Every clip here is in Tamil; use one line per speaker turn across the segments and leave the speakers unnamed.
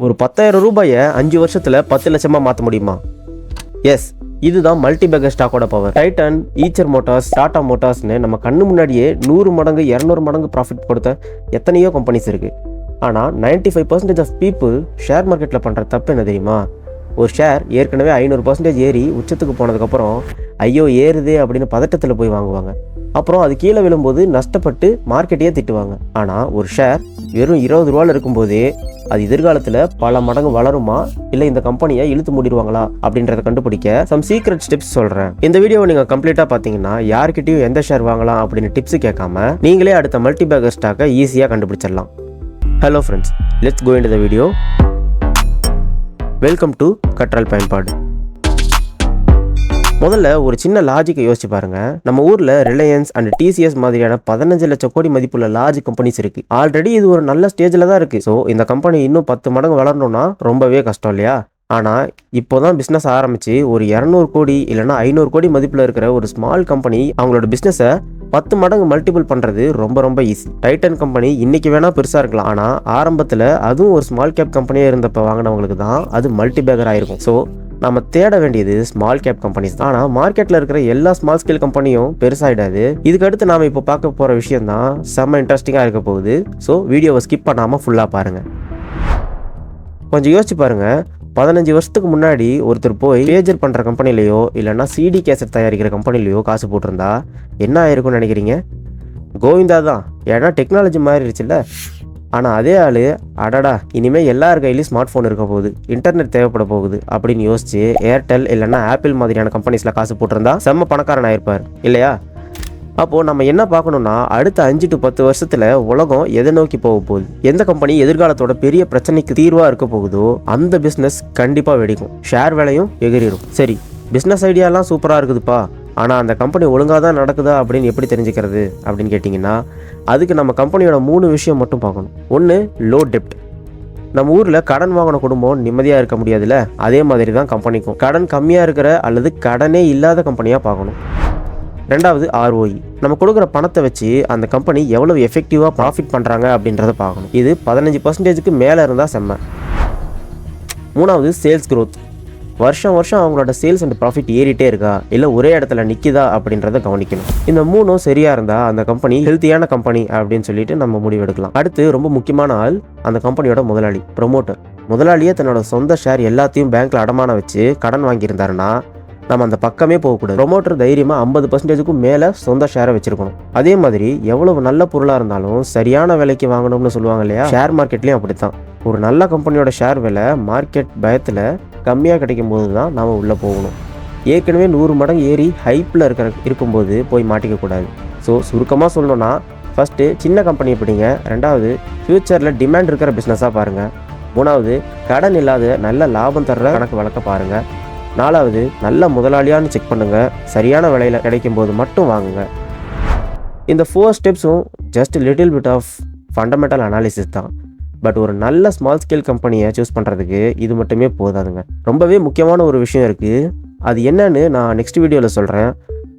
ஒரு 10,000 ரூபாயை 5 வருஷத்தில் 10 லட்சமாக மாற்ற முடியுமா? எஸ், இதுதான் மல்டிபேக்கர் ஸ்டாக்கோட power. Titan, Eicher motors, Tata மோட்டார்ஸ்னு நம்ம கண்ணு முன்னாடியே 100 மடங்கு 200 மடங்கு ப்ராஃபிட் கொடுத்த எத்தனையோ கம்பெனிஸ் இருக்குது. ஆனால் 95% ஆஃப் பீப்புள் ஷேர் மார்க்கெட்டில் பண்ணுற தப்பு என்ன தெரியுமா? ஒரு ஷேர் ஏற்கனவே 500% ஏறி உச்சத்துக்கு போனதுக்கப்புறம் ஐயோ ஏறுதே அப்படின்னு பதட்டத்தில் போய் வாங்குவாங்க. அப்புறம் அது கீழே விழும்போது நஷ்டப்பட்டு மார்க்கெட்டையே திட்டுவாங்க. ஆனால் ஒரு ஷேர் வெறும் 20 ரூபாயில் இருக்கும்போதே அது எதிர்காலத்தில் பல மடங்கு வளருமா இல்லை இந்த கம்பெனியை இழுத்து மூடிடுவாங்களா அப்படின்றத கண்டுபிடிக்க சம் சீக்ரெட் ஸ்டெப்ஸ் சொல்கிறேன். இந்த வீடியோவை நீங்கள் கம்ப்ளீட்டாக பார்த்தீங்கன்னா யார்கிட்டையும் எந்த ஷேர் வாங்கலாம் அப்படின்னு டிப்ஸ் கேட்காம நீங்களே அடுத்த மல்டிபேக்கர் ஸ்டாக்கை ஈஸியாக கண்டுபிடிச்சிடலாம். Hello friends, let's go into the video. Welcome to கற்றல் பயன்பாடு. முதல்ல ஒரு சின்ன லாஜிக்கை யோசிச்சு பாருங்க. நம்ம ஊர்ல ரிலையன்ஸ் அண்ட் டிசிஎஸ் மாதிரியான 15 லட்சம் கோடி மதிப்புள்ள லார்ஜ் கம்பெனிஸ் இருக்கு. ஆல்ரெடி இது ஒரு நல்ல ஸ்டேஜ்ல தான் இருக்கு. ஸோ இந்த கம்பெனி இன்னும் 10 மடங்கு வளரணும்னா ரொம்பவே கஷ்டம் இல்லையா? ஆனால் இப்போதான் பிஸ்னஸ் ஆரம்பிச்சு ஒரு 200 கோடி இல்லைன்னா 500 கோடி மதிப்பில் இருக்கிற ஒரு ஸ்மால் கம்பெனி அவங்களோட பிஸ்னஸை 10 மடங்கு மல்டிபிள் பண்ணுறது ரொம்ப ரொம்ப ஈஸி. டைட்டன் கம்பெனி இன்னைக்கு வேணால் பெருசாக இருக்கலாம், ஆனால் ஆரம்பத்தில் அதுவும் ஒரு ஸ்மால் கேப் கம்பெனியாக இருந்தப்போ வாங்கினவங்களுக்கு தான் அது மல்டிபேக்கர் ஆயிருக்கும். ஸோ நம்ம தேட வேண்டியது ஸ்மால் கேப் கம்பெனிஸ் தான். ஆனால் மார்க்கெட்டில் இருக்கிற எல்லா ஸ்மால் ஸ்கேல் கம்பெனியும் பெருசாகிடாது. இதுக்கடுத்து நாம் இப்போ பார்க்க போகிற விஷயம் தான் செம்ம இன்ட்ரெஸ்டிங்காக இருக்க போகுது. ஸோ வீடியோவை ஸ்கிப் பண்ணாமல் ஃபுல்லாக பாருங்கள். கொஞ்சம் யோசிச்சு பாருங்கள். 15 வருஷத்துக்கு முன்னாடி ஒருத்தர் போய் பேஜர் பண்ணுற கம்பெனிலையோ இல்லைன்னா சிடி கேசட் தயாரிக்கிற கம்பெனிலையோ காசு போட்டிருந்தா என்ன ஆயிருக்கும்னு நினைக்கிறீங்க? கோவிந்தா தான், ஏன்னா டெக்னாலஜி மாறிடுச்சுல்ல. ஆனால் அதே ஆள் அடடா இனிமேல் எல்லார் கையிலையும் ஸ்மார்ட் ஃபோன் இருக்க போகுது, இன்டர்நெட் தேவைப்பட போகுது அப்படின்னு யோசிச்சு ஏர்டெல் இல்லைன்னா ஆப்பிள் மாதிரியான கம்பெனிஸில் காசு போட்டிருந்தா செம்ம பணக்காரன் ஆயிருப்பார் இல்லையா? அப்போது நம்ம என்ன பார்க்கணுன்னா அடுத்த 5 to 10 வருஷத்தில் உலகம் எதை நோக்கி போக போகுது, எந்த கம்பெனி எதிர்காலத்தோட பெரிய பிரச்சனைக்கு தீர்வாக இருக்க போகுதோ அந்த பிஸ்னஸ் கண்டிப்பாக வெடிக்கும், ஷேர் விலையும் எகிரிடும். சரி, பிஸ்னஸ் ஐடியாலாம் சூப்பராக இருக்குதுப்பா, ஆனால் அந்த கம்பெனி ஒழுங்காக தான் நடக்குதா அப்படின்னு எப்படி தெரிஞ்சுக்கிறது அப்படின்னு கேட்டிங்கன்னா அதுக்கு நம்ம கம்பெனியோட 3 விஷயம் மட்டும் பார்க்கணும். ஒன்று, லோ டெப்ட். நம்ம ஊரில் கடன் வாங்கின குடும்பம் நிம்மதியாக இருக்க முடியாதுல்ல, அதே மாதிரி தான் கம்பெனிக்கும் கடன் கம்மியாக இருக்கிற அல்லது கடனே இல்லாத கம்பெனியாக பார்க்கணும். ரெண்டாவது, ROE. நம்ம கொடுக்குற பணத்தை வச்சு அந்த கம்பெனி எவ்வளவு எஃபெக்டிவாக ப்ராஃபிட் பண்ணுறாங்க அப்படின்றத பார்க்கணும். இது 15% மேலே இருந்தால் செம்ம. மூணாவது, சேல்ஸ் க்ரோத். வருஷம் அவங்களோட சேல்ஸ் அண்ட் ப்ராஃபிட் ஏறிட்டே இருக்கா இல்லை ஒரே இடத்துல நிற்கிதா அப்படின்றத கவனிக்கணும். இந்த 3ம் சரியாக இருந்தால் அந்த கம்பெனி ஹெல்த்தியான கம்பெனி அப்படின்னு சொல்லிட்டு நம்ம முடிவெடுக்கலாம். அடுத்து ரொம்ப முக்கியமான ஆள் அந்த கம்பெனியோட முதலாளி, ப்ரொமோட்டர். முதலாளியே தன்னோட சொந்த ஷேர் எல்லாத்தையும் பேங்க்கில் அடமான வச்சு கடன் வாங்கியிருந்தாருன்னா நம்ம அந்த பக்கமே போகக்கூடாது. ப்ரொமோட்டர் தைரியமாக 50%க்கும் மேலே சொந்த ஷேரை வச்சிருக்கணும். அதே மாதிரி எவ்வளவு நல்ல பொருளாக இருந்தாலும் சரியான விலைக்கு வாங்கணும்னு சொல்லுவாங்க இல்லையா? ஷேர் மார்க்கெட்லேயும் அப்படித்தான். ஒரு நல்ல கம்பெனியோட ஷேர் விலை மார்க்கெட் பயத்தில் கம்மியாக கிடைக்கும் போது தான் நாம் உள்ளே போகணும். ஏற்கனவே 100 மடங்கு ஏறி ஹைப்பில் இருக்கும்போது போய் மாட்டிக்கக்கூடாது. ஸோ சுருக்கமாக சொல்லணும்னா, ஃபஸ்ட்டு சின்ன கம்பெனியை பிடிங்க. ரெண்டாவது, ஃப்யூச்சரில் டிமாண்ட் இருக்கிற பிஸ்னஸாக பாருங்கள். மூணாவது, கடன் இல்லாத நல்ல லாபம் தர்ற கணக்கு வழக்க பாருங்கள். நாலாவது, நல்ல முதலாளியான்னு செக் பண்ணுங்கள். சரியான விலையில் கிடைக்கும் போது மட்டும் வாங்குங்க. இந்த 4 ஸ்டெப்ஸும் just little bit of fundamental analysis தான். பட் ஒரு நல்ல ஸ்மால் ஸ்கேல் கம்பெனியை சூஸ் பண்ணுறதுக்கு இது மட்டுமே போதாதுங்க. ரொம்பவே முக்கியமான ஒரு விஷயம் இருக்குது. அது என்னன்னு நான் நெக்ஸ்ட் வீடியோவில் சொல்கிறேன்.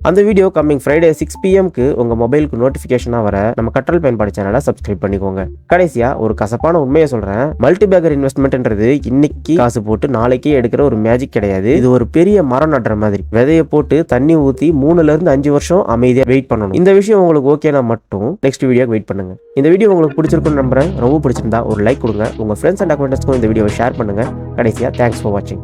அந்த வீடியோ கம்மிங் ஃப்ரைடே 6 PM உங்கள் மொபைலுக்கு நோட்டிஃபிகேஷனாக வர நம்ம கற்றல் பயன்பாடு சேனலை சப்ஸ்கிரைப் பண்ணிக்கோங்க. கடைசியாக ஒரு கசப்பான உண்மையை சொல்கிறேன். மல்டிபேக்கர் இன்வெஸ்ட்மெண்ட்ன்றது இன்னைக்கு காசு போட்டு நாளைக்கே எடுக்கிற ஒரு மேஜிக் கிடையாது. இது ஒரு பெரிய மரம் நடுற மாதிரி. விதையை போட்டு தண்ணி ஊற்றி 3 to 5 வருஷம் அமைதியாக வெயிட் பண்ணணும். இந்த விஷயம் உங்களுக்கு ஓகேனா மட்டும் நெக்ஸ்ட் வீடியோக்கு வெயிட் பண்ணுங்க. இந்த வீடியோ உங்களுக்கு பிடிச்சிருக்குன்னு நம்புறேன். ரொம்ப பிடிச்சிருந்தா ஒரு லைக் கொடுங்க. உங்கள் ஃப்ரெண்ட்ஸ் அண்ட் அக்வைண்டன்ஸ்க்கும் இந்த வீடியோவை ஷேர் பண்ணுங்க. கடைசியாக தேங்க்ஸ் ஃபார் வாட்சிங்.